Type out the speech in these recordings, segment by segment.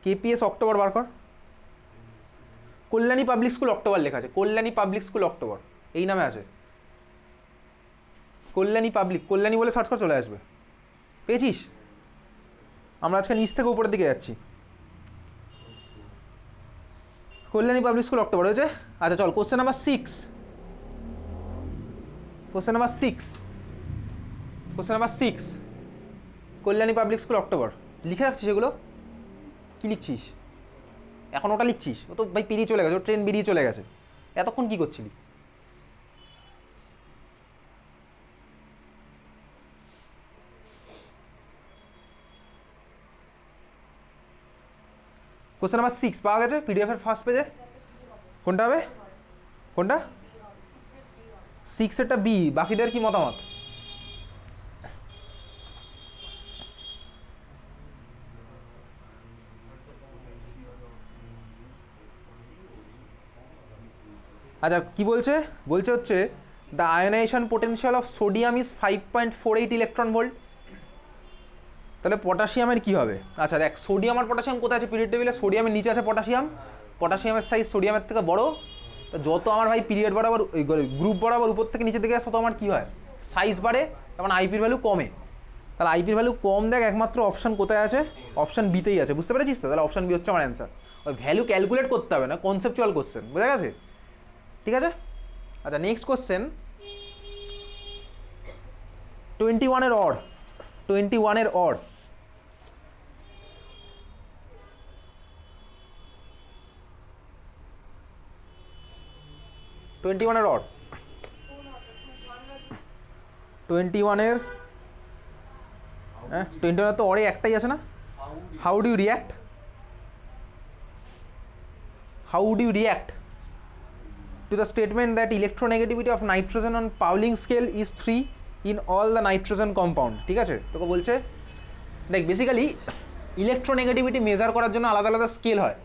KPS October বার কর। Kalyani public school October লেখা আছে, কল্যাণী পাবলিক স্কুল অক্টোবর এই নামে আছে। কল্যাণী বলে সার্চ কর, চলে আসবে। পেয়েছিস? আমরা আজকে নিচ থেকে উপরের দিকে যাচ্ছি। কল্যাণী পাবলিক স্কুল অক্টোবর হয়েছে। আচ্ছা চল question number 6। Question number 6 Kalyani public school October লিখে রাখছিস এগুলো? কি লিখছিস এখন? ওটা লিখছিস? ও তো ভাই পেরিয়ে চলে গেছে, ও ট্রেন বেরিয়ে চলে গেছে। এতক্ষণ কি করছিলি? কোশ্চেন নাম্বার 6 পাওয়া গেছে পিডিএফ এর ফার্স্ট পেজে। কোনটা হবে? কোনটা? 6 এরটা বি। বাকিদের কি মতামত? আচ্ছা কি বলছে? বলছে হচ্ছে the ionization potential of sodium is 5.48 electron volt. তাহলে পটাশিয়ামের কি হবে? আচ্ছা দেখ, সোডিয়াম আর পটাশিয়াম কোথায় আছে পিরিয়ড টেবিলে? সোডিয়ামের নিচে আছে পটাশিয়াম। পটাশিয়ামের সাইজ সোডিয়ামের থেকে বড়। তো যত আমার ভাই পিরিয়ড বরাবর গ্রুপ বরাবর উপর থেকে নিচের দিকে আসে তত আমার কী হয়? সাইজ বাড়ে, এবং আইপির ভ্যালু কমে। তাহলে আইপির ভ্যালু কম, দেখ একমাত্র অপশান কোথায় আছে? অপশান বিতেই আছে। বুঝতে পেরেছিস তো? তাহলে অপশান বি হচ্ছে আমার অ্যান্সার। ওই ভ্যালু ক্যালকুলেট করতে হবে না, কনসেপচুয়াল কোশ্চেন। বোঝা গেছে? ঠিক আছে। আচ্ছা next question 21 or. 21 or. 21 or. 21 হ্যাঁ 21 তো অরে একটাই আছে না? How do you react? How do you react to the statement that electronegativity of nitrogen on Pauling scale is 3 in all the nitrogen compound? ঠিক আছে, তোকে বলছে দেখ বেসিক্যালি ইলেকট্রোনেগেটিভিটি মেজার করার জন্য আলাদা আলাদা স্কেল হয়।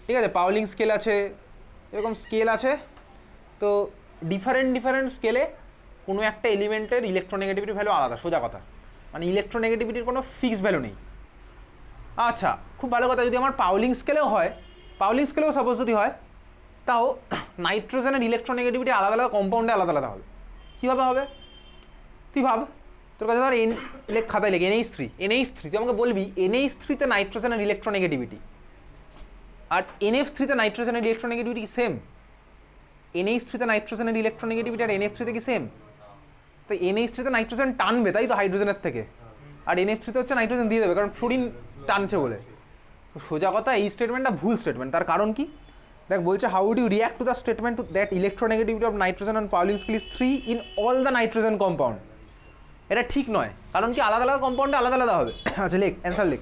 ঠিক আছে, পাউলিং স্কেল আছে, এরকম স্কেল আছে। তো ডিফারেন্ট স্কেলে কোনো একটা এলিমেন্টের ইলেকট্রোনেগেটিভিটি ভ্যালু আলাদা। সোজা কথা, মানে ইলেকট্রোনেগেটিভিটির কোনো ফিক্সড ভ্যালু নেই। আচ্ছা খুব ভালো কথা, যদি আমার পাউলিং স্কেলেও হয়, পাউলিং স্কেলেও সাপোজ যদি হয়, তাও নাইট্রোজেনের ইলেকট্রোনেগেটিভিটি আলাদা আলাদা কম্পাউন্ডে আলাদা আলাদা হবে। কীভাবে হবে তুই ভাব। তোর কাছে ধর খাতায় লেগে NH3 তুই আমাকে বলবি NH3-তে নাইট্রোজেনের ইলেকট্রোনেগেটিভিটি আর NF3-তে নাইট্রোজেনের ইলেকট্রোনেগেটিভিটি কি সেম? NH3-তে নাইট্রোজেনের ইলেকট্রোনেগেটিভিটি আর NF3-তে কি সেম? তো NH3-তে নাইট্রোজেন টানবে, তাই তো, হাইড্রোজেনের থেকে। আর NF3-তে হচ্ছে নাইট্রোজেন দিয়ে দেবে, কারণ ফ্লোরিন টানছে বলে। তো সোজা কথা এই স্টেটমেন্টটা ভুল স্টেটমেন্ট। তার কারণ কি? দেখ বলছে how do you react to the statement that electronegativity of nitrogen on Pauling scale is 3 in all the nitrogen compound. এটা ঠিক নয়, কারণ কি আলাদা আলাদা কম্পাউন্ডে আলাদা আলাদা হবে। আচ্ছা লেখ অ্যান্সার, লেখ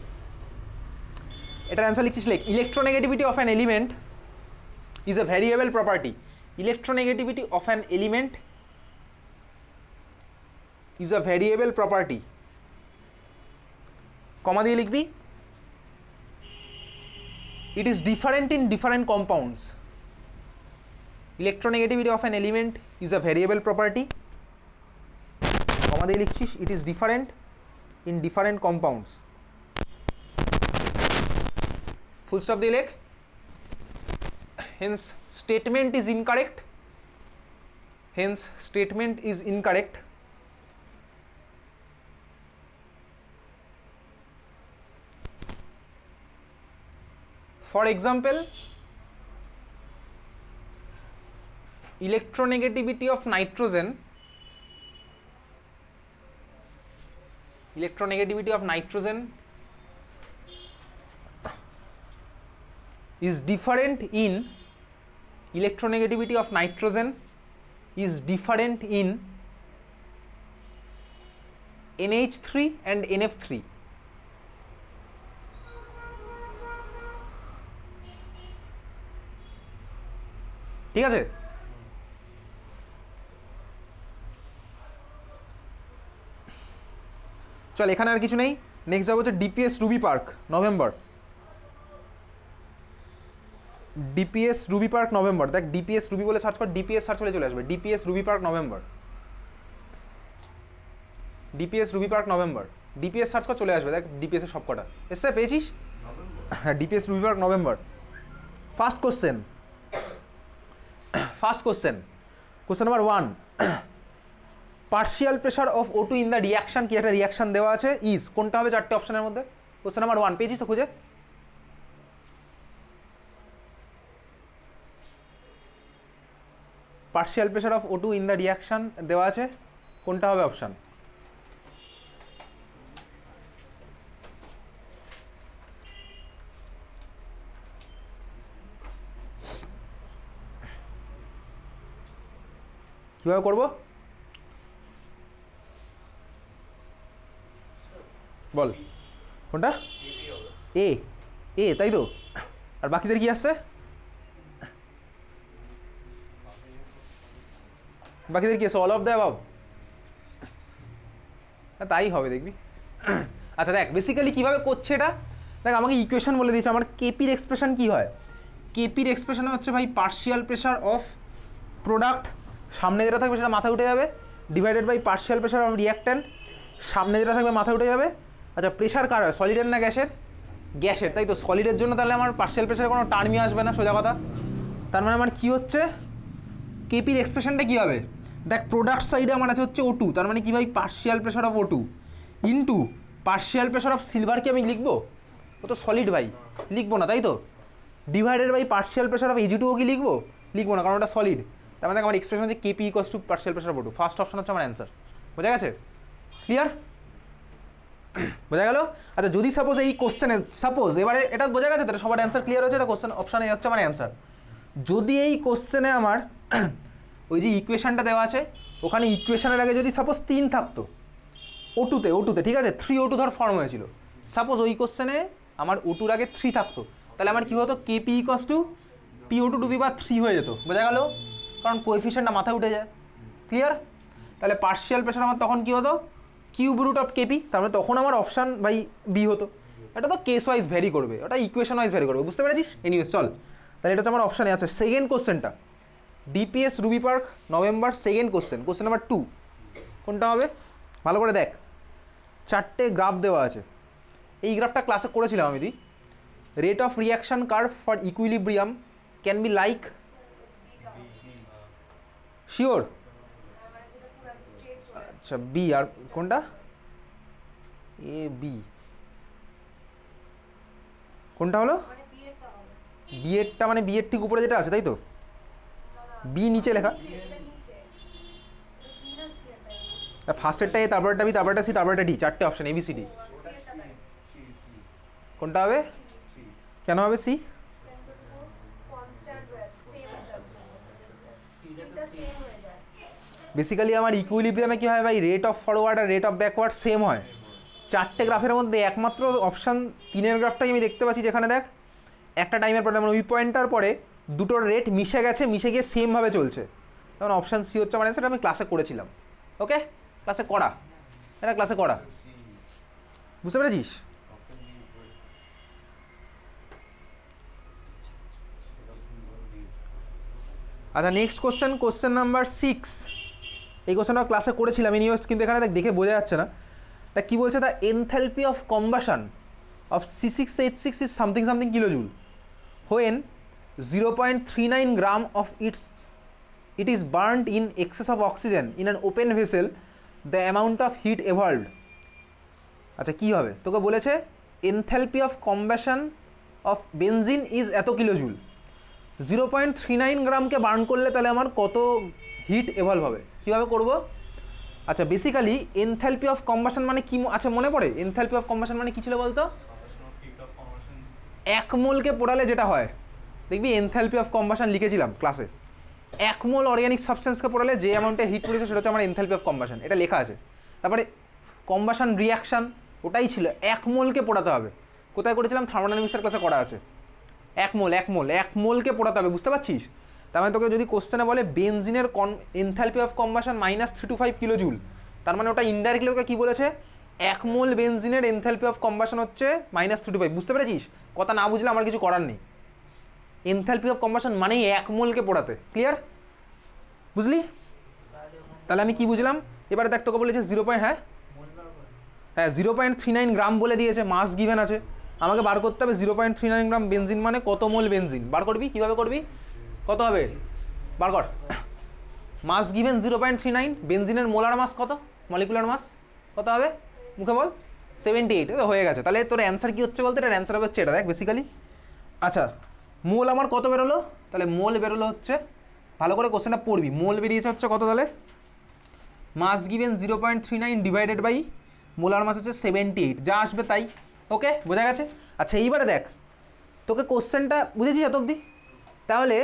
এটার অ্যান্সার লিখছিস, লেখ electronegativity of an element is a variable property. Electronegativity of an element is a variable property. Comma দিয়ে লিখবি it is different in different compounds. Electronegativity of an element is a variable property. comma দিয়ে লিখছিস it is different in different compounds. full stop দিয়ে লেখ hence statement is incorrect. hence statement is incorrect. For example, electronegativity of nitrogen is different in NH3 and NF3. ঠিক আছে, চল এখানে আর কিছু নেই। Next যাবো হচ্ছে DPS Ruby park November. DPS Ruby park November, দেখ ডিপিএস রুবি বলে সার্চ কর, ডিপিএস সার্চ করে চলে আসবে। DPS Ruby park November, DPS Ruby park November, DPS search কর চলে আসবে। দেখ ডিপিএস এর সব কটা এসছে, পেয়েছিস? DPS Ruby Park November. First question question number 1, partial pressure of O2 in the reaction, কি একটা রিয়াকশন দেওয়া আছে, ইজ কোনটা হবে চারটে অপশনের মধ্যে? কোশ্চেন নাম্বার 1 পেয়েছিস তো খুঁজে? Partial pressure of O2 in the reaction দেওয়া আছে, কোনটা হবে অপশন? কীভাবে করবো বল? কোনটা? এ এ তাই তো। আর বাকিদের কি আসছে? বাকিদের কি আছে? All of the above. তাই হবে দেখবি। আচ্ছা দেখ বেসিক্যালি কীভাবে করছে এটা, দেখ আমাকে ইকুয়েশন বলে দিয়েছে আমার কেপির এক্সপ্রেশন কী হয়। কেপির এক্সপ্রেশন হচ্ছে ভাই পার্শিয়াল প্রেশার অফ প্রোডাক্ট, সামনে যেটা থাকবে সেটা মাথায় উঠে যাবে, divided by partial pressure of reactant, সামনে যেটা থাকবে মাথায় উঠে যাবে। আচ্ছা প্রেশার কার হয়, সলিডের না গ্যাসের? গ্যাসের, তাই তো। সলিডের জন্য তাহলে আমার পার্শিয়াল প্রেশারের কোনো টার্মই আসবে না, সোজা কথা। তার মানে আমার কী হচ্ছে, কেপির এক্সপ্রেশনটা কী হবে, দেখ প্রোডাক্ট সাইডে আমার আছে হচ্ছে O2, তার মানে কি ভাই partial pressure of O2 into partial pressure of silver, কি আমি লিখবো? ও তো সলিড ভাই, লিখবো না তাই তো। Divided by partial pressure of Ag2O কি লিখবো? লিখবো না, কারণ ওটা সলিড। তার মানে আমার এক্সপ্রেশন হচ্ছে KP equals two partial pressure of O2। First option হচ্ছে আমার অ্যান্সার। বোঝা গেছে? ক্লিয়ার? বোঝা গেল? আচ্ছা যদি সাপোজ এই কোশ্চেনে, সাপোজ এবারে এটা বোঝা গেছে তো, সবার অ্যান্সার ক্লিয়ার হয়েছে, এটা কোশ্চেন অপশানে হচ্ছে আমার অ্যান্সার। যদি এই কোশ্চেনে আমার ওই যে ইকুয়েশনটা দেওয়া আছে, ওখানে ইকুয়েশনের আগে যদি সাপোজ 3 থাকতো O2তে, ঠিক আছে, 3O2 ধর ফর্ম হয়েছিল, সাপোজ ওই কোশ্চেনে আমার O2-র আগে 3 থাকতো, তাহলে আমার কী হতো, KP equals to PO2 to the power 3 হয়ে যেত। বোঝা গেল? কারণ কোএফিশিয়েন্টটা মাথায় উঠে যায়। ক্লিয়ার? তাহলে পার্শিয়াল প্রেশার আমার তখন কী হতো, কিউব রুট অফ কেপি, তারপরে তখন আমার অপশান বাই বি হতো। এটা তো কেস ওয়াইজ ভ্যারি করবে, ওটা ইকুয়েশন ওয়াইজ ভ্যারি করবে, বুঝতে পেরেছিস? এনিওয়েজ চল, তাহলে এটা হচ্ছে আমার অপশানে আছে। সেকেন্ড কোশ্চেনটা DPS Ruby park November, second question number 2, কোনটা হবে ভালো করে দেখ। 4টে গ্রাফ দেওয়া আছে, এই গ্রাফটা ক্লাসে করেছিলাম আমি। Rate of reaction curve for equilibrium can be like, sure? আচ্ছা বি, আর কোনটা? এ বি, কোনটা হলো? বি এরটা, মানে বি এর ঠিক উপরে যেটা আছে তাই তো, বি নিচে লেখা। ফার্স্টেরটা এ, তারপরটা বি, তারপরটা সি, তারপরটা ডি, 4টে অপশন ABCD। কোনটা হবে? কেন হবে সি? বেসিক্যালি আমার ইকুইলিব্রিয়ামে কী হয় ভাই, রেট অফ ফরওয়ার্ড আর রেট অফ ব্যাকওয়ার্ড সেম হয়। 4টে গ্রাফের মধ্যে একমাত্র অপশান 3-এর গ্রাফটাই আমি দেখতে পাচ্ছি যেখানে দেখ একটা টাইমের পরে, মানে ওই পয়েন্টটার পরে দুটোর রেট মিশে গেছে, মিশে গিয়ে সেমভাবে চলছে, তখন অপশান সি হচ্ছে আমার অ্যান্সার। আমি ক্লাসে করেছিলাম, ওকে, ক্লাসে করা, এটা ক্লাসে করা, বুঝতে পেরেছিস? আচ্ছা নেক্সট কোশ্চেন নাম্বার 6, এই কোশ্চেনটা ক্লাসে করেছিলাম ইউনিভার্স, কিন্তু এখানে দেখে বোঝা যাচ্ছে না। তা কী বলছে, the enthalpy of combustion of C6H6 is something kilojoule when 0.39 gram of it is burnt in excess of oxygen in an open vessel, the amount of heat evolved। আচ্ছা কী হবে, তোকে বলেছে enthalpy of combustion of benzene is এত kilojoule, 0.39 গ্রামকে burn করলে তাহলে আমার কত হিট এভলভ হবে, কীভাবে করব? আচ্ছা বেসিক্যালি এনথ্যালপি অফ কম্বাশন মানে কি, আচ্ছা মনে পড়ে এনথ্যালপি অফ কম্বাশন মানে কী ছিল বলতো? 1 মোলকে পোড়ালে যেটা হয়, দেখবি এনথ্যালপি অফ কম্বাশন লিখেছিলাম ক্লাসে, 1 মোল অর্গ্যানিক সাবস্টেন্সকে পোড়ালে যে অ্যামাউন্টে হিট পড়েছে সেটা হচ্ছে আমার এনথ্যালপি অফ কম্বাশন, এটা লেখা আছে। তারপরে কম্বাশন রিয়াকশান ওটাই ছিল, 1 মোলকে পোড়াতে হবে। কোথায় করেছিলাম? থার্মোডাইনামিক্সের ক্লাসে করা আছে। 1 মোলকে পোড়াতে হবে, বুঝতে পারছিস? তার মানে তোকে যদি কোশ্চেনে বলে বেনজিনের এনথ্যালপি অফ কম্বাশন -325 কিলোজুল, তার মানে ওটা ইনডাইরেক্টলি ওকে কী বলেছে, 1 মোল বেনজিনের এনথ্যালপি অফ কম্বাশন হচ্ছে -325, বুঝতে পেরেছিস? কথা না বুঝলে আমার কিছু করার নেই। এনথ্যালপি অফ কম্বাশন মানেই 1 মোলকে পোড়াতে, ক্লিয়ার? বুঝলি? তাহলে আমি কি বুঝলাম এবারে? দেখ তোকে বলেছে 0.39 গ্রাম বলে দিয়েছে, মাস গিভেন আছে, আমাকে বার করতে হবে 0.39 গ্রাম বেনজিন মানে কত মোল বেনজিন। বার করবি কীভাবে করবি, কত হবে বার কর। মাস গিভেন 0.39, বেনজিনের মোলার মাস কত, মলিকুলার মাস কত হবে মুখে বল, 78। হয়ে গেছে। তাহলে তোর অ্যান্সার কী হচ্ছে বলতে, এটার অ্যান্সার হচ্ছে এটা দেখ বেসিক্যালি। আচ্ছা মোল আমার কত বেরোলো, তাহলে মোল বেরোলো হচ্ছে, ভালো করে কোশ্চেনটা পড়বি, মোল বেরিয়েছে হচ্ছে কত, তাহলে mass given 0.39 divided by molar mass হচ্ছে 78, যা আসবে তাই। ওকে বোঝা গেছে। আচ্ছা এইবারে দেখ তোকে কোশ্চেনটা বুঝেছিস এত অবধি, তাহলে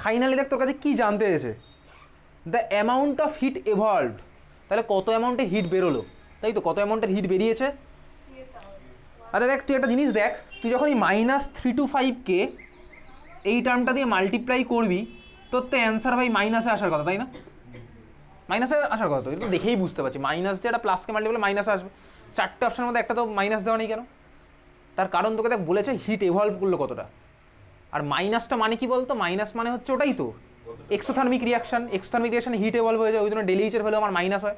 ফাইনালি দেখ তোর কাছে কী জানতে এসেছে, দ্য অ্যামাউন্ট অফ হিট এভলভড, তাহলে কত অ্যামাউন্টে হিট বেরোলো, তাই তো, কত অ্যামাউন্টের হিট বেরিয়েছে। আচ্ছা দেখ তুই একটা জিনিস দেখ, তুই যখন এই -325কে এই টার্মটা দিয়ে মাল্টিপ্লাই করবি, তোর তো অ্যান্সার ভাই মাইনাসে আসার কথা, তাই না, মাইনাসে আসার কথা। তো এটা দেখেই বুঝতে পারছি মাইনাস দিয়ে একটা প্লাসকে মাল্টিপ্লাই মাইনাসে আসবে। চারটে অপশনের মধ্যে একটা তো মাইনাস দেওয়া নেই কেন, তার কারণ তোকে দেখ বলেছে হিট এভলভ করলো কতটা। আর মাইনাসটা মানে কি বলতো, মাইনাস মানে হচ্ছে ওটাই তো exothermic reaction, exothermic রিয়াকশনে hit evolve হয়ে যায়, ওই জন্য ডেলিচের ভ্যালু আমার মাইনাস হয়,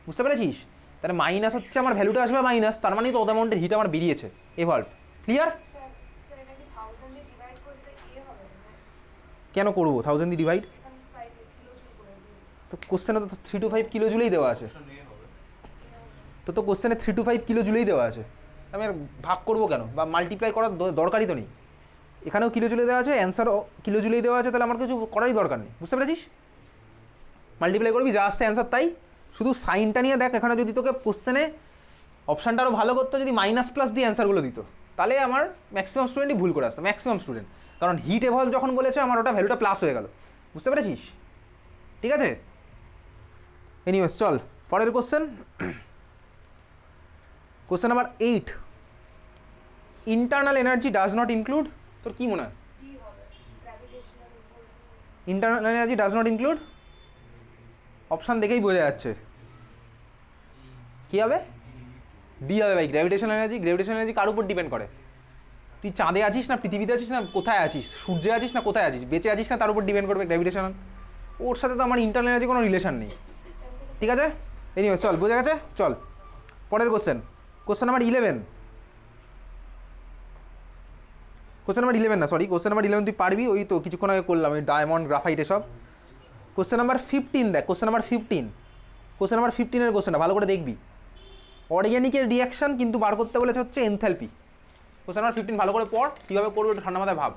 বুঝতে পেরেছিস। তাহলে মাইনাস হচ্ছে আমার ভ্যালুটা আসবে মাইনাস, তার মানেই তো অত অ্যামাউন্টের হিট আমার বেরিয়েছে এভলভ। ক্লিয়ার। কেন করবো 1000 দিয়ে ডিভাইড, তো কোশ্চেনে তো 3 to 5 কিলো জুলেই দেওয়া আছে, তো কোশ্চেনে 3 to 5 কিলো জুলেই দেওয়া আছে, আমি আর ভাগ করবো কেন বা মাল্টিপ্লাই করার দরকারই তো নেই। এখানেও কিলো জুলে দেওয়া আছে, অ্যান্সারও কিলো জুলেই দেওয়া আছে, তাহলে আমার কিছু করারই দরকার নেই, বুঝতে পেরেছিস। মাল্টিপ্লাই করবি, যা আসছে অ্যান্সার তাই, শুধু সাইনটা নিয়ে দেখ। এখানে যদি তোকে কোশ্চেনে অপশানটা আরও ভালো করতো, যদি মাইনাস প্লাস দিয়ে অ্যান্সারগুলো দিত, তাহলে আমার ম্যাক্সিমাম স্টুডেন্টই ভুল করে আসতো, ম্যাক্সিমাম স্টুডেন্ট। কারণ হিট এভলভ যখন বলেছে আমার ওটা ভ্যালুটা প্লাস হয়ে গেল, বুঝতে পেরেছিস, ঠিক আছে। এনিওয়েজ চল পরের question, question number 8, internal energy does not include, তোর কি মনে হয় internal energy does not include, option দেখেই বোঝা যাচ্ছে কী হবে, ডি হবে ভাই, গ্র্যাভিটেশনাল এনার্জি। গ্র্যাভিটেশনাল এনার্জি কার উপর ডিপেন্ড করে, তুই চাঁদে আছিস না পৃথিবীতে আছিস না কোথায় আছিস, সূর্যে আছিস না কোথায় আছিস, বেঁচে আছিস না, তার উপর ডিপেন্ড করবে গ্র্যাভিটেশনাল। ওর সাথে তো আমার ইন্টারনাল এনার্জি কোনো রিলেশন নেই, ঠিক আছে। এনিওয়ে চল বোঝা গেছে। চল পরের question, question number 11, question number 11 না সরি, কোশ্চেন নাম্বার 11 তুই পারবি, ওই তো কিছুক্ষণ আগে করলাম, ওই ডায়মন্ড গ্রাফাইট এসব। কোশ্চেন নাম্বার 15 দেখ, কোশ্চেন নাম্বার 15, কোশ্চেন নাম্বার 15-এর কোশ্চেনটা ভালো করে দেখবি। অর্গ্যানিকের রিয়াকশন কিন্তু বার করতে বলেছে হচ্ছে এনথ্যালপি। কোশ্চেন নাম্বার 15 ভালো করে পড়, কীভাবে করবো একটু ঠান্ডা মাথায় ভাব।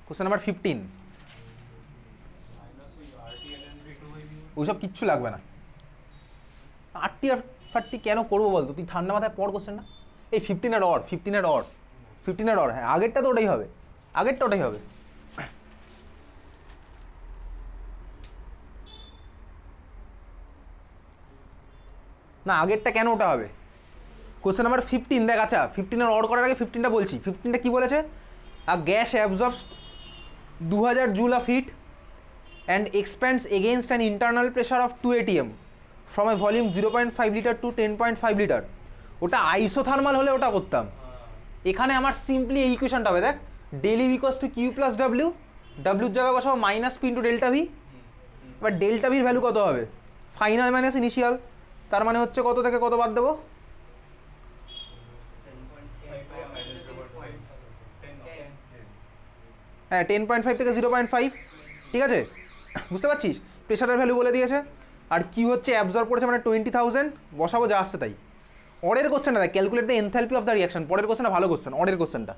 কোশ্চেন নাম্বার 15, ওইসব কিচ্ছু লাগবে না, আটটি আর ফাটটি কেন করবো বলতো, তুই ঠান্ডা মাথায় পড় কোশ্চেনটা। এই 15-এর অর, 15-এর অর, 15-এর অর, হ্যাঁ আগেরটা তো ওটাই হবে, আগেরটা ওটাই হবে। না আগেরটা কেন ওটা হবে, কোশ্চেন নাম্বার 15 দেখ। আচ্ছা 15-এর অর করার আগে 15টা বলছি, 15টা কী বলেছে, a gas absorbs 2000 joule of heat and expands against an internal pressure of 2 atm from a volume 0.5 litre to 10.5 litre. ওটা আইসোথার্মাল হলে ওটা করতাম, এখানে আমার সিম্পলি এই ইকুয়েশনটা হবে দেখ, del U equals to Q plus W, ডাব্লিউর জায়গায় বসাবো minus P into delta V. এবার ডেল্টা ভির ভ্যালু কত হবে, ফাইনাল মাইনাস ইনিশিয়াল, তার মানে হচ্ছে কত থেকে কত বাদ দেবো, হ্যাঁ 10.5 থেকে 0.5, ঠিক আছে বুঝতে পারছিস। প্রেশারের ভ্যালু বলে দিয়েছে, আর কি হচ্ছে অ্যাবজর্ব করেছে মানে 20,000, বসাবো যা আসছে তাই। অরের কোশ্চেনটা দেখ, calculate the enthalpy of the reaction, পরের কোশ্চেনটা ভালো কোশ্চেন, অরের কোশ্চেনটা।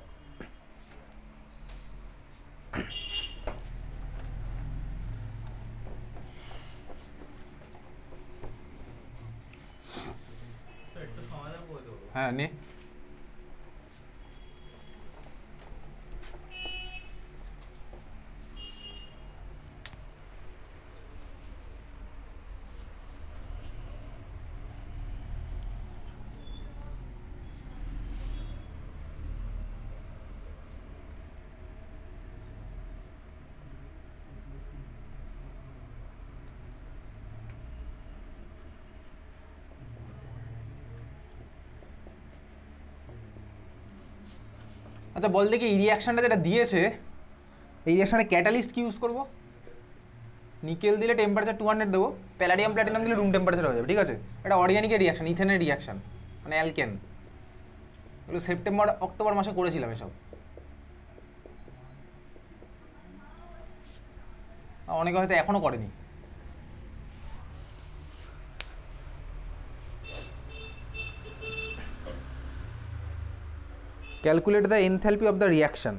হ্যাঁ নে, আচ্ছা বল দেখি এই রিয়াকশানটা যেটা দিয়েছে, এই রিয়াকশানে ক্যাটালিস্ট কি ইউজ করবো, নিকেল দিলে টেম্পারেচার 200 দেবো, প্যালাডিয়াম প্ল্যাটিনাম দিলে রুম টেম্পারেচার হয়ে যাবে, ঠিক আছে? এটা অর্গানিকের রিয়াকশন, ইথেনের রিয়াকশন, মানে অ্যালকেন। এগুলো সেপ্টেম্বর অক্টোবর মাসে করেছিলাম এসব, অনেকে হয়তো এখনো করেনি। Calculate the enthalpy of the reaction.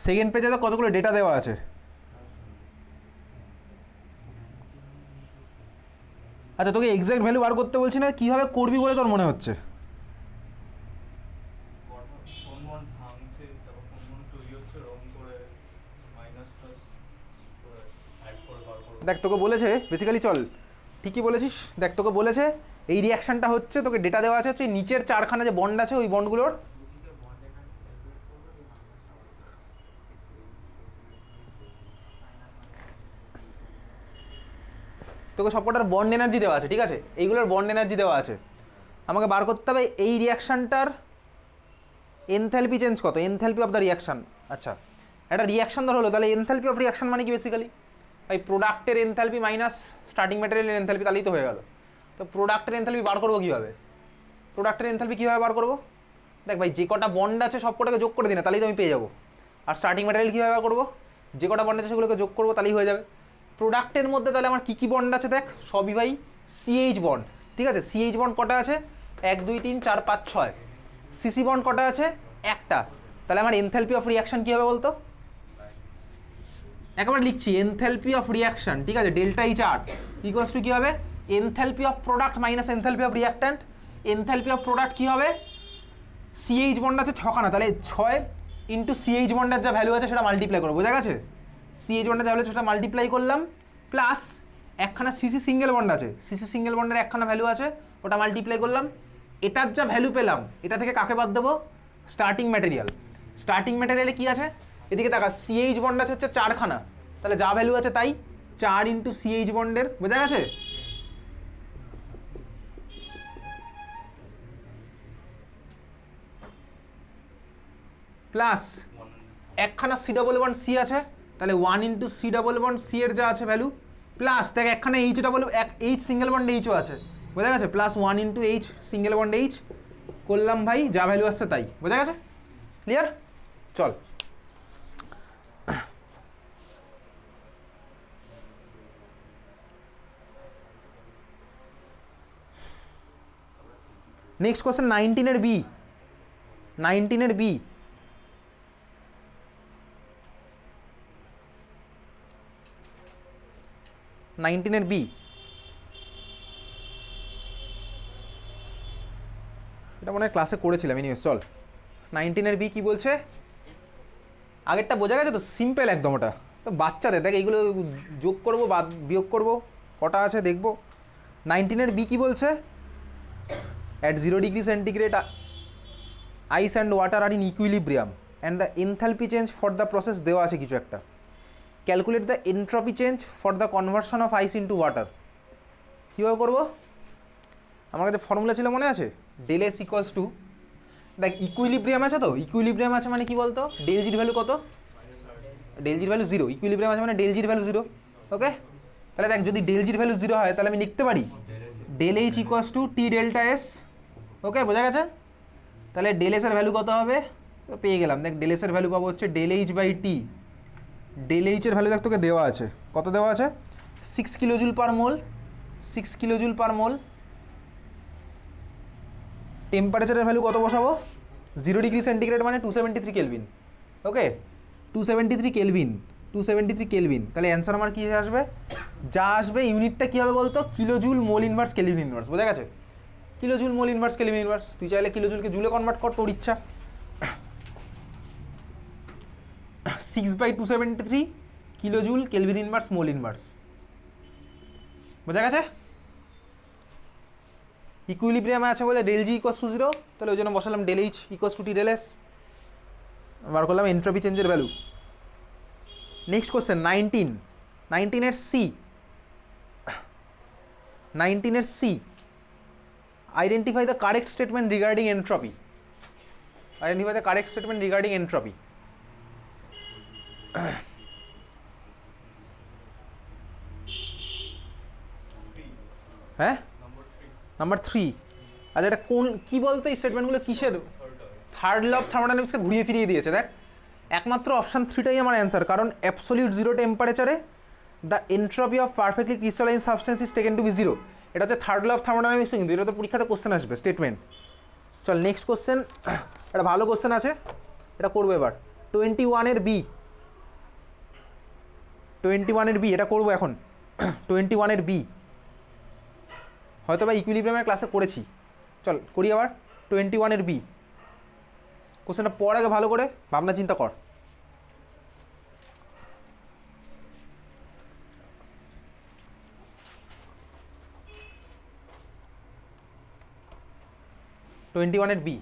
Second পেজে তো কতগুলো ডেটা দেওয়া আছে। আচ্ছা, তোকে এক্সাক্ট ভ্যালু বার করতে বলছি না, কীভাবে করবি বলে তোর মনে হচ্ছে? দেখ তোকে বলেছে বেসিক্যালি, চল ঠিকই বলেছিস, দেখ তোকে বলেছে এই রিয়াকশনটা হচ্ছে, তোকে ডেটা দেওয়া আছে হচ্ছে নিচের চারখানা যে বন্ড আছে ওই বন্ডগুলোর তোকে সবকটার বন্ড এনার্জি দেওয়া আছে, ঠিক আছে? এইগুলোর বন্ড এনার্জি দেওয়া আছে, আমাকে বার করতে হবে এই রিয়াকশনটার এনথ্যালপি চেঞ্জ কত, এনথ্যালপি অফ দ্য রিয়াকশন। আচ্ছা, একটা রিয়াকশন ধর হলো, তাহলে এনথ্যালপি অফ রিয়াকশন মানে কি বেসিক্যালি? ভাই প্রোডাক্টের এনথ্যালপি মাইনাস স্টার্টিং ম্যাটেরিয়ালের এনথ্যালপি, তাহলেই তো হয়ে গেল। তো প্রোডাক্টের এনথ্যালপি বার করবো কীভাবে? প্রোডাক্টের এনথ্যালপি কীভাবে বার করবো? দেখ ভাই, যে কটা বন্ড আছে সব কটাকে যোগ করে দিই না, তাহলেই তো আমি পেয়ে যাবো। আর স্টার্টিং ম্যাটেরিয়াল কীভাবে বার করবো? যে কটা বন্ড আছে সেগুলোকে যোগ করবো, তাহলেই হয়ে যাবে। প্রোডাক্টের মধ্যে তাহলে আমার কী কী বন্ড আছে দেখ, সবই ভাই সিএইচ বন্ড, ঠিক আছে? সিএইচ বন্ড কটা আছে? 1 2 3 4 5 6। সিসি বন্ড কটা আছে? একটা। তাহলে আমার এনথ্যালপি অফ রিয়াকশন কী হবে বলতো? একবার লিখছি, এনথ্যালপি অফ রিয়াকশন, ঠিক আছে, delta H R equals to কী হবে? Enthalpy of product minus enthalpy of reactant. Enthalpy of product কী হবে? সিএইচ বন্ড আছে 6খানা, তাহলে 6 ইন্টু সিএইচ বন্ডের যা ভ্যালু আছে সেটা মাল্টিপ্লাই করবো, বোঝা গেছে? সিএইচ বন্ডের যা ভ্যালু আছে সেটা মাল্টিপ্লাই করলাম, প্লাস একখানা সিসি সিঙ্গেল বন্ড আছে, সিসি সিঙ্গেল বন্ডের একখানা ভ্যালু আছে, ওটা মাল্টিপ্লাই করলাম। এটার যা ভ্যালু পেলাম, এটা থেকে কাকে বাদ দেবো? Starting material. স্টার্টিং ম্যাটেরিয়ালে কী আছে? এদিকে দেখা, সিএইচ বন্ড আছে হচ্ছে 4খানা, তাহলে যা ভ্যালু আছে তাই 4 ইন্টু সিএইচ বন্ডের, বোঝা গেছে? প্লাস একখানা সি ডবল বন্ড সি আছে, তাহলে 1 into C double bond C এর যা আছে ভ্যালু, প্লাস দেখ একখানা H double, H single bond HO আছে, বোঝা গেছে? Plus 1 into H single bond H করলাম ভাই, যা ভ্যালু আসছে তাই, বোঝা গেছে? ক্লিয়ার? চল নেক্সট কোশ্চেন 19-এর বি, 19-এর বি। নাইনটিনের বি, এটা মনে হয় ক্লাসে করেছিলাম, এনিওয়েজ চল 19-এর বি কী বলছে? আগেরটা বোঝা গেছে তো, সিম্পল একদম, ওটা তো বাচ্চাদের, দেখ এইগুলো যোগ করবো বা বিয়োগ করবো, কটা আছে দেখবো। 19-এর বি কী বলছে? At 0 degree centigrade ice and water are in equilibrium and the enthalpy change for the process দেওয়া আছে কিছু একটা। Calculate the entropy change for the conversion of ice into water. কীভাবে করবো? আমার কাছে ফর্মুলা ছিল, মনে আছে? ডেল এস ইকুয়ালস টু, দেখ ইকুইলিব্রিয়াম আছে তো, ইকুইলিব্রিয়াম আছে মানে কি বলতো? ডেল জির ভ্যালু কত? ডেল জির ভ্যালু 0, ইকুইলিব্রিয়াম আছে মানে ডেল জির ভ্যালু 0, ওকে? তাহলে দেখ, যদি ডেল জির ভ্যালু 0 হয় তাহলে আমি লিখতে পারি del H equals to T delta S, okay? বোঝা গেছে? তাহলে ডেল এস এর ভ্যালু কত হবে? পেয়ে গেলাম, দেখ ডেল এস এর ভ্যালু পাবো হচ্ছে del H by T. Del এইচের ভ্যালু দেখ তোকে দেওয়া আছে, কত দেওয়া আছে? 6 kilojoule per mole, 6 kilojoule per mole. টেম্পারেচারের ভ্যালু কত বসাবো? 0 ডিগ্রি সেন্টিগ্রেড মানে 273 কেলভিন, ওকে? 273 kelvin, 273 kelvin. তাহলে অ্যান্সার আমার কী আসবে? যা আসবে ইউনিটটা কী হবে বলতো? Kilojoule mole inverse kelvin inverse, বোঝা গেছে? Kilojoule mole inverse kelvin inverse, তুই চাইলে কিলোজুলকে জুলে কনভার্ট কর, তোর ইচ্ছা। 6/273 kilojoule kelvin inverse mole inverse, বোঝা গেছে? ইকুইলিব্রিয়ামে আছে বলে ডেল জি ইকুয়ালস টু 0, তাহলে ওই জন্য বসালাম del H equals to T del S, বার করলাম এন্ট্রপি চেঞ্জের ভ্যালু। নেক্সট কোশ্চেন 19, 19-এর সি, 19-এর C identify the correct statement regarding entropy. Identify the correct statement regarding entropy. হ্যাঁ, নাম্বার 3। আচ্ছা এটা কোন কি বলতো, এই স্টেটমেন্টগুলো কিসের? থার্ড ল অফ থার্মোডাইনামিক্সকে ঘুরিয়ে ফিরিয়ে দিয়েছে। দেখ একমাত্র অপশান 3টাই আমার অ্যান্সার, কারণ অ্যাবসলিউট জিরো টেম্পারেচারে the entropy of perfectly crystalline substance is taken to be zero. এটা হচ্ছে থার্ড ল অফ থার্মোডাইনামিক্স, কিন্তু এটা তো পরীক্ষাতে কোশ্চেন আসবে স্টেটমেন্ট। চল নেক্সট কোশ্চেন, একটা ভালো কোশ্চেন আছে, এটা করবো এবার। 21-এর বি, 21-এর বি এটা করবো এখন। 21-এর বি হয়তো বা ইকুইলিব্রিয়ামের ক্লাসে করেছি, চল করি আবার। 21-এর বি কোশ্চেনটা পড় আগে ভালো করে, ভাবনা চিন্তা কর। টোয়েন্টি-ওয়ানের বি,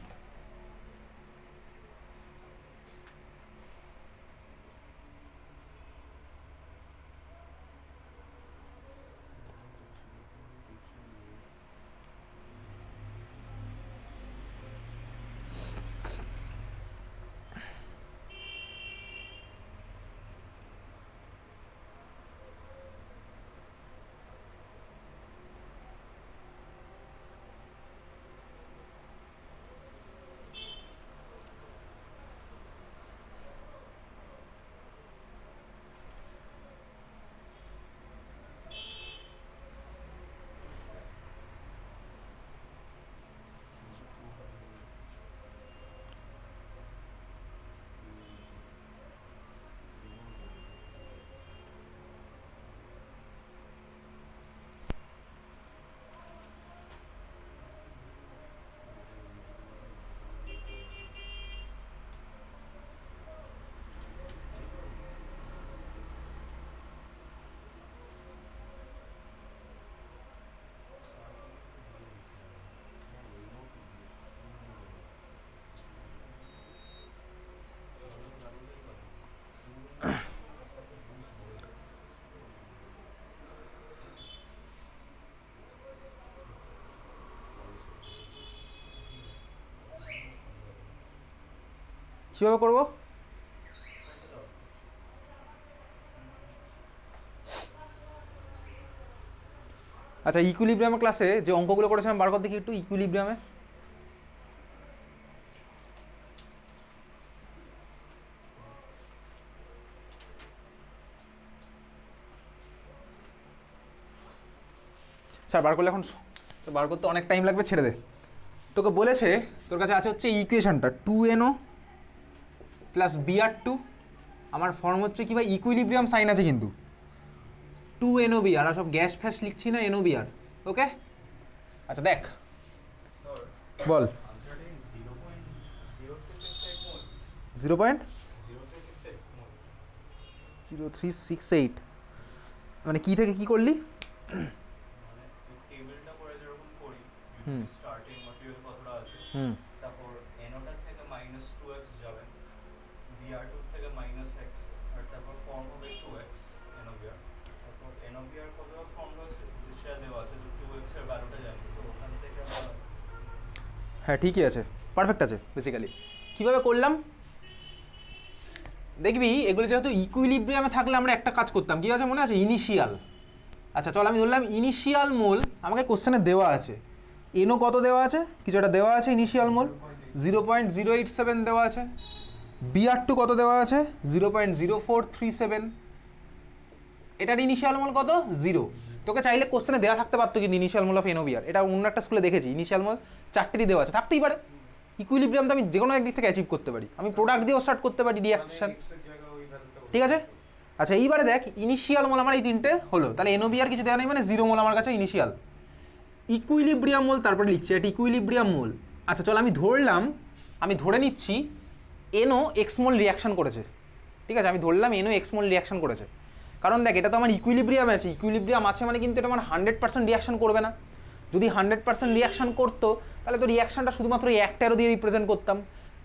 কীভাবে করবো? আচ্ছা ইকুইলিব্রিয়ামের ক্লাসে যে অঙ্কগুলো করেছিলাম বার কর দেখি একটু ইকুইলিব্রিয়ামে। স্যার বার করলে এখন বার করতে অনেক টাইম লাগবে, ছেড়ে দে। তোকে বলেছে তোর কাছে আছে হচ্ছে ইকুয়েশনটা 2NO প্লাস Br2, আমার ফর্ম হচ্ছে কি ভাই ইকুইলিব্রিয়াম সাইন আছে কিন্তু 2NOBr, আর সব গ্যাস ফ্যাস লিখছি না, NOBr। ওকে আচ্ছা দেখ বল। 0.0368 মানে কি থেকে কি করলি? টেবিলটা পরে যেরকম করি স্টার্টিং ম্যাটেরিয়াল কতটা আছে, তারপর NO-টা থেকে -2x যাবে, Br2 থেকে -x, আর তারপর ফর্ম হবে 2x NOBr, তারপর NOBr কতটা ফর্ম হয়েছে সেটা দেওয়া আছে, তো 2x এর ভ্যালুটা জানি, তো ওখান থেকে আমরা হ্যাঁ ঠিকই আছে, পারফেক্ট আছে। বেসিক্যালি কীভাবে করলাম দেখবি, এগুলো যেহেতু ইকুইলিব্রিয়ামে থাকলে আমরা একটা কাজ করতাম, কী আছে মনে আছে? ইনিশিয়াল। আচ্ছা চল আমি ধরলাম ইনিশিয়াল মোল আমাকে কোশ্চেনে দেওয়া আছে, এনও কত দেওয়া আছে, কিছু একটা দেওয়া আছে ইনিশিয়াল মোল 0.087 দেওয়া আছে, Br2 কত দেওয়া আছে 0.0437, এটার ইনিশিয়াল মোল কত 0। তোকে চাইলে কোশ্চেনে দেওয়া থাকতে পারতো কিন্তু ইনিশিয়াল মোল অফ NOBr, এটা অন্য একটা স্কুলে দেখেছি ইনিশিয়াল মোল 4টেরই দেওয়া আছে, থাকতেই পারে। ইকুইলিব্রিয়াম তো আমি যে কোনো একদিক থেকে অ্যাচিভ করতে পারি, আমি প্রোডাক্ট দিয়েও স্টার্ট করতে পারি রিঅ্যাকশন, ঠিক আছে। আচ্ছা এইবারে দেখ ইনিশিয়াল মোল আমার এই 3টে হলো, তাহলে NOBr কিছু দেওয়া নেই মানে 0 মোল আমার কাছে ইনিশিয়াল। ইকুইলিব্রিয়াম মোল তারপরে লিখছি, এটা ইকুইলিব্রিয়াম মোল। আচ্ছা চল আমি ধরলাম, আমি ধরে নিচ্ছি NO x মোল রিয়াকশন করেছে, ঠিক আছে, আমি ধরলাম NO x মোল রিয়াকশন করেছে, কারণ দেখ এটা তো আমার ইকুইলিব্রিয়াম আছে, ইকুইলিব্রিয়াম আছে মানে কিন্তু এটা আমার 100% রিয়াকশন করবে না। যদি 100% রিয়াকশন করতো তাহলে তো রিয়াকশনটা শুধুমাত্র এই একটা অ্যারো দিয়ে রিপ্রেজেন্ট করতাম,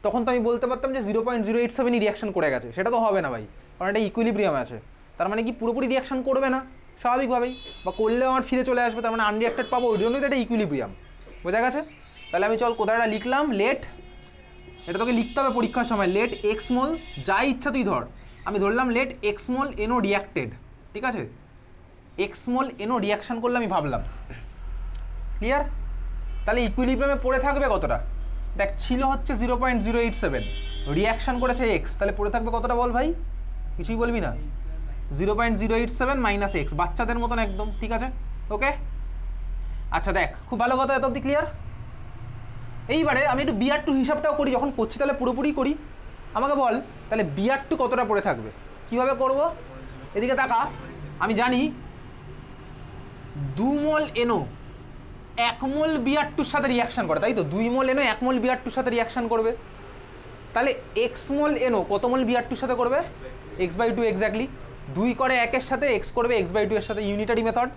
তখন তো আমি বলতে পারতাম যে 0.087ই রিয়াকশন করে গেছে, সেটা তো হবে না ভাই, কারণ এটা ইকুইলিব্রিয়াম আছে, তার মানে কি পুরোপুরি রিয়াকশন করবে না স্বাভাবিকভাবেই, বা করলেও আমার ফিরে চলে আসবে, তার মানে আনরিয়াক্টেড পাবো, ওই জন্যই তো এটা ইকুইলিব্রিয়াম। বোঝা গেছে? তাহলে আমি চল কোথায় লিখলাম, লেট, এটা তোকে লিখতে হবে পরীক্ষার সময়, লেট এক্স মোল, যা ইচ্ছা তুই ধর, আমি ধরলাম লেট এক্স মোল এনও রিয়াক্টেড, ঠিক আছে, এক্স মোল এনও রিয়াকশান করলে আমি ভাবলাম, ক্লিয়ার? তাহলে ইকুইলিব্রিয়ামে পড়ে থাকবে কতটা, দেখ ছিল হচ্ছে 0.087, রিয়াকশান করেছে এক্স, তাহলে পড়ে থাকবে কতটা বল ভাই, কিছুই বলবি না, 0.087 মাইনাস এক্স, বাচ্চাদের মতন একদম, ঠিক আছে, ওকে? আচ্ছা দেখ, খুব ভালো কথা, এত অব্দি ক্লিয়ার? এইবারে আমি একটু বিআর টু হিসাবটাও করি, যখন করছি তাহলে পুরোপুরি করি, আমাকে বল তাহলে বিআর টু কতটা পড়ে থাকবে, কীভাবে করব? এদিকে তাকা, আমি জানি 2 মোল এনও 1 মোল বিআর টুর সাথে রিয়াকশান করে, তাই তো, 2 মোল এনও 1 মোল বিআর টুর সাথে রিয়াকশান করবে, তাহলে এক্স মোল এনও কত মোল বিআর টুর সাথে করবে, x/2 এক্স্যাক্টলি, 2 করে 1-এর সাথে এক্স করবে x/2 এর সাথে, ইউনিটারি মেথড,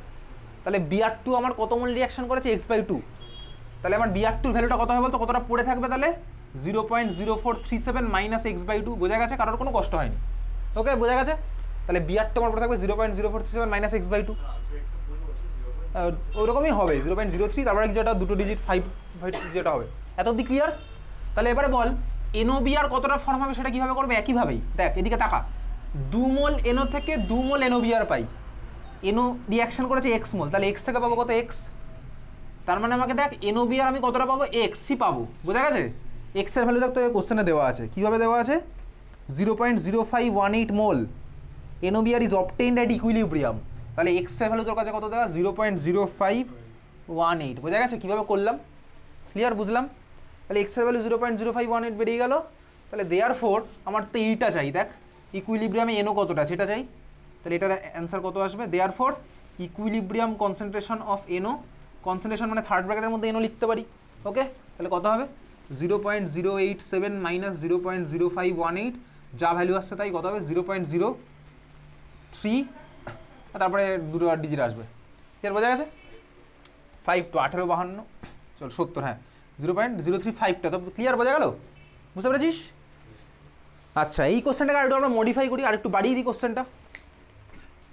তাহলে বিআর টু আমার কত মোল রিয়াকশান করেছে x/2, তাহলে আমার বিআর টুর ভ্যালুটা কত হবে বলতো, কতটা পড়ে থাকবে তাহলে 0.0437 মাইনাস x/2, বোঝা গেছে, কারোর কোনো কষ্ট হয়নি, ওকে বোঝা গেছে? তাহলে বিআর টু আমার পড়ে থাকবে 0.0437 মাইনাস x/2, ওরকমই হবে 0.03, তারপরে যেটা দুটো ডিজিট 5 যেটা হবে, এত অব্দি ক্লিয়ার? তাহলে এবারে বল এনও বিআর কতটা ফর্ম হবে সেটা কীভাবে করবে, একইভাবেই দেখ, এদিকে তাকা, 2 মোল এনও থেকে 2 মোল এনও বিআর পাই, এনও রিয়াকশান করেছে এক্স মোল, তাহলে এক্স থেকে পাবো কত, এক্স, তার মানে আমাকে দেখ এনও বিআর আমি কতটা পাবো, এক্সই পাবো, বোঝা গেছে? এক্সের ভ্যালু দেখ তো কোশ্চেনে দেওয়া আছে, কীভাবে দেওয়া আছে, 0.0518 mole NO BR is obtained at equilibrium, তাহলে এক্সের ভ্যালু তোর কাছে কত দেওয়া, 0.0518, বোঝা গেছে কীভাবে করলাম, ক্লিয়ার, বুঝলাম? তাহলে এক্সের ভ্যালু 0.0518 বেরিয়ে গেল, তাহলে দেয়ার ফোর আমার তো এইটা চাই, দেখ ইকুইলিব্রিয়ামে এনও কতটা সেটা চাই, তাহলে এটার অ্যান্সার কত আসবে, therefore equilibrium concentration of NO, concentration মানে থার্ড ব্র্যাকেটের মধ্যে এনও লিখতে পারি, ওকে? তাহলে কত হবে 0.087 মাইনাস 0.0518, যা ভ্যালু আসছে তাই কত হবে 0.03, তারপরে দুটো আর ডিজিট আসবে, ক্লিয়ার, বোঝা গেছে? 5 to 1852 চল 70, হ্যাঁ 0.035টা, তো ক্লিয়ার, বোঝা গেল, বুঝতে পেরেছিস? আচ্ছা এই কোশ্চেনটাকে আরেকটু আমরা মডিফাই করি, আর একটু বাড়িয়ে দিই কোশ্চেনটা,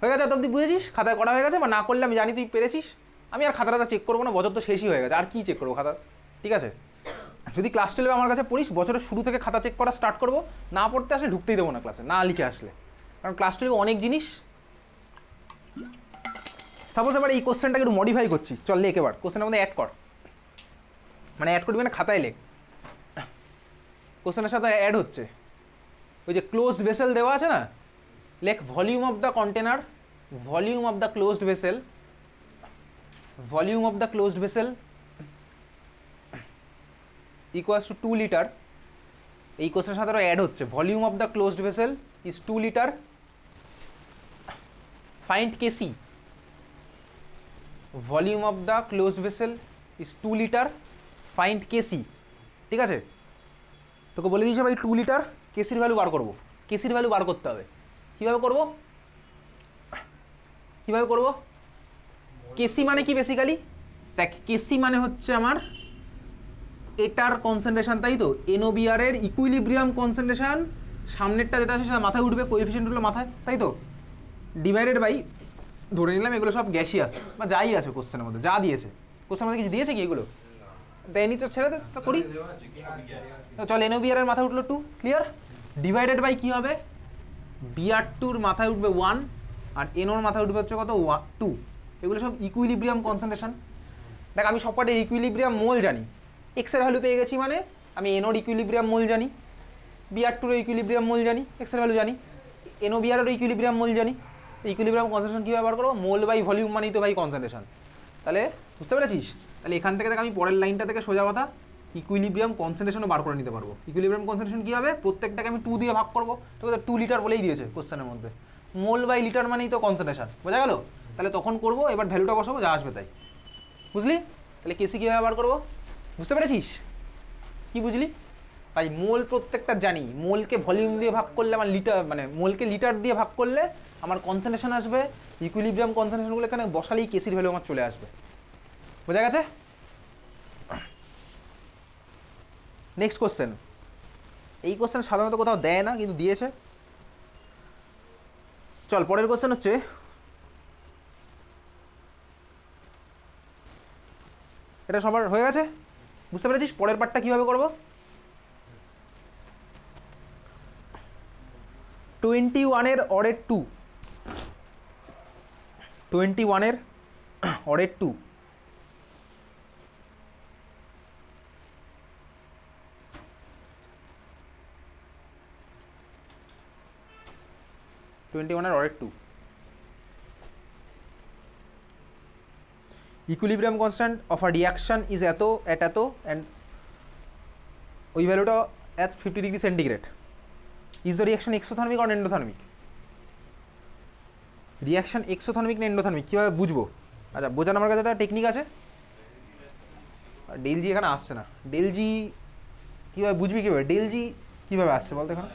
হয়ে গেছে? তো অব্দি বুঝেছিস, খাতায় করা হয়ে গেছে, বা না করলে আমি জানি তুই পেরেছিস, আমি আর খাতাটা চেক করবো না, বছর তো শেষই হয়ে গেছে, আর কি চেক করবো খাতা, ঠিক আছে? যদি ক্লাস 12 আমার কাছে পড়িস, বছরের শুরু থেকে খাতা চেক করা স্টার্ট করবো, না পড়তে আসলে ঢুকতেই দেবো না ক্লাসে, না লিখে আসলে, কারণ ক্লাস 12 অনেক জিনিস। সাপোজ এবার এই কোশ্চেনটাকে একটু মডিফাই করছি, চল লেখ এবার কোশ্চেনের মধ্যে অ্যাড কর, মানে অ্যাড করবি মানে খাতায় লেখ, কোশ্চেনের সাথে অ্যাড হচ্ছে, ওই যে ক্লোজড ভেসেল দেওয়া আছে না, লেখ volume of the container, volume of the closed vessel, volume of the closed vessel equals to 2 litre, এই কোশ্চেনের সাথে অ্যাড হচ্ছে volume of the closed vessel is 2 litre, find KC, volume of the closed vessel is 2 litre, find KC, ঠিক আছে? তোকে বলে দিয়েছে ভাই 2 লিটার, কেসির ভ্যালু বার করবো, কেসির ভ্যালু বার করতে হবে, কীভাবে করবো, কীভাবে করবো, কেসি মানে কি বেসিক্যালি, দেখ কেসি মানে হচ্ছে আমার এটার কনসেন্ট্রেশন, তাই তো, এনওবিআর এর ইকুইলিব্রিয়াম কনসেন্ট্রেশন, সামনেরটা যেটা আছে সেটা মাথায় উঠবে, কোএফিসিয়েন্টগুলো মাথায়, তাই তো, ডিভাইডেড বাই, ধরে নিলাম এগুলো সব গ্যাসিয়াস বা যাই আছে কোশ্চেনের মধ্যে, যা দিয়েছে কোশ্চেনের মধ্যে কিছু দিয়েছে কি এগুলো দেয়নি, তো ছেড়ে দে, তো করি, চল এনওবিআর এর মাথায় উঠলো 2, ক্লিয়ার, ডিভাইডেড বাই কী হবে, বিআর টুর মাথায় উঠবে 1, আর এনওর মাথায় উঠবে হচ্ছে কত 2, এগুলো সব ইকুইলিব্রিয়াম কনসেন্ট্রেশন। দেখ আমি সবকটা ইকুইলিব্রিয়াম মোল জানি, এক্সের ভ্যালু পেয়ে গেছি মানে আমি এনওর ইকুইলিব্রিয়াম মোল জানি, বিআর টুর ইকুইলিব্রিয়াম মোল জানি, এক্সের ভ্যালু জানি, এনওবিআর এর ইকুইলিব্রিয়াম মোল জানি, ইকুইলিব্রিয়াম কনসেন্ট্রেশন কীভাবে বার করবো, মোল বাই ভলিউম মানেই তো ভাই কনসেন্ট্রেশন, তাহলে বুঝতে পেরেছিস? তাহলে এখান থেকে দেখ আমি পরের লাইনটা থেকে সোজা কথা ইকুইলিব্রিয়াম কনসেন্ট্রেশনও বার করে নিতে পারবো, ইকুইলিব্রিয়াম কনসেন্ট্রেশন কী হবে, প্রত্যেকটাকে আমি 2 দিয়ে ভাগ করবো, তো 2 লিটার বলেই দিয়েছে কোশ্চেনের মধ্যে, মোল বাই লিটার মানেই তো কনসেন্ট্রেশন, বোঝা গেল? তাহলে তখন করবো, এবার ভ্যালুটা বসাবো, যা আসবে তাই, বুঝলি? তাহলে কেসি কীভাবে বার করবো, বুঝতে পেরেছিস? কি বুঝলি ভাই, মোল প্রত্যেকটা জানি, মোলকে ভলিউম দিয়ে ভাগ করলে আমার লিটার, মানে মোলকে লিটার দিয়ে ভাগ করলে আমার কনসেন্ট্রেশন আসবে, ইকুইলিব্রিয়াম কনসেন্ট্রেশনগুলো এখানে বসালেই কেসির ভ্যালু আমার চলে আসবে, বোঝা গেছে? নেক্সট কোশ্চেন, এই কোশ্চেন সাধারণত কোথাও দেয় না কিন্তু দিয়েছে, চল পরের কোশ্চেন হচ্ছে এটা সবার হয়ে গেছে? বুঝতে পেরেছিস? পরের পার্টটা কীভাবে করবো? 21-এর অরের 2, 21-এর অরের 2, equilibrium constant of a reaction is এত at এত and ওই ভ্যালুটা at 50 degree centigrade. is the reaction exothermic or endothermic? Reaction exothermic না এন্ডোথার্মিক কীভাবে বুঝবো? আচ্ছা, বোঝানো আমার কাছে একটা টেকনিক আছে। ডেল জি এখানে আসছে না। ডেল জি কীভাবে বুঝবি? কীভাবে ডেল জি কীভাবে আসছে বলতো এখানে?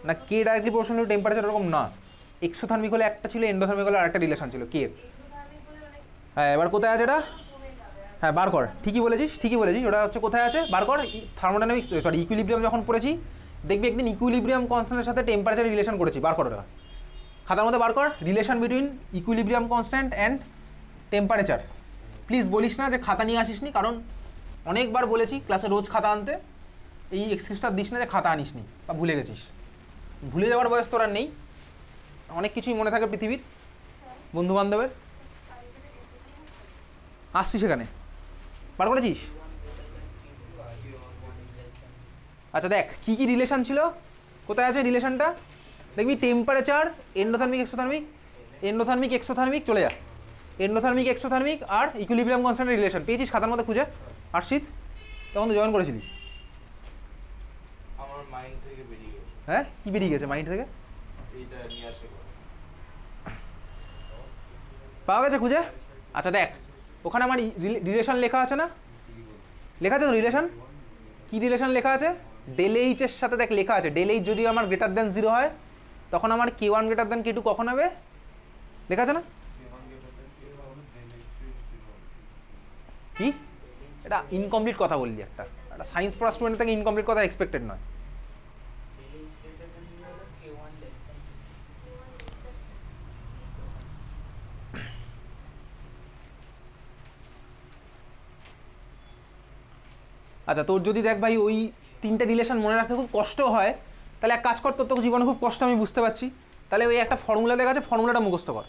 না, কে ডাইরেক্টলি প্রপোর্শনাল টু টেম্পারেচার এরকম না। এক্সোথার্মিক হলে একটা ছিল, এন্ডোথার্মিক হলে আরেকটা রিলেশন ছিল কে। হ্যাঁ, এবার কোথায় আছে এটা? হ্যাঁ, বার কর। ঠিকই বলেছিস, ঠিকই বলেছিস। ওটা হচ্ছে কোথায় আছে বার কর। থার্মোডাইনামিক্স, সরি, ইকুইলিব্রিয়াম যখন পড়েছি দেখবি একদিন ইকুইলিব্রিয়াম কনস্ট্যান্টের সাথে টেম্পারেচার রিলেশন করেছি। বার কর ওটা, খাতার মধ্যে বার কর। Relation between equilibrium constant and temperature. Please বলিস না যে খাতা নিয়ে আসিস নি, কারণ অনেকবার বলেছি ক্লাসে রোজ খাতা আনতে। এই এক্সকিউজটা দিস না যে খাতা আনিস নি বা ভুলে গেছিস। ভুলে যাওয়ার বয়স তোর আর নেই। অনেক কিছুই মনে থাকে পৃথিবীর, বন্ধু বান্ধবের। আসছিস সেখানে, বার করেছিস? আচ্ছা দেখ কী কী রিলেশন ছিল, কোথায় আছে রিলেশনটা দেখবি। Temperature, endothermic exothermic, endothermic exothermic, চলে যা। এন্ডোথার্মিক এক্সোথার্মিক আর ইকুইলিব্রিয়াম কনস্ট্যান্টের রিলেশন পেয়েছিস খাতার মধ্যে খুঁজে? আরশিত, তখন তো জয়েন করেছিলি। আমার মাইন্ড থেকে বেরিয়ে গেছে। হ্যাঁ, কি বেরিয়ে গেছে মাইন্ড থেকে? এইটা নিয়ে আসে পাওয়া গেছে খুঁজে? আচ্ছা দেখ, ওখানে আমার রিলেশন লেখা আছে না? লেখা আছে তো রিলেশন? কি রিলেশন লেখা আছে? ডেল এইচ এর সাথে দেখ লেখা আছে, ডেল এইচ যদি আমার গ্রেটার দেন 0 হয় তখন আমার K1 গ্রেটার দেন K2 কখন হবে লেখা আছে না? কি এটা ইনকমপ্লিট কথা বললি একটা। একটা সায়েন্স পড়া স্টুডেন্ট থেকে ইনকমপ্লিট কথা এক্সপেক্টেড নয়। আচ্ছা, তোর যদি দেখ ভাই ওই তিনটে রিলেশন মনে রাখতে খুব কষ্ট হয়, তাহলে এক কাজ কর, তোর তো জীবনে খুব কষ্ট আমি বুঝতে পারছি, তাহলে ওই একটা ফর্মুলা দেখা আছে, ফর্মুলাটা মুখস্থ কর।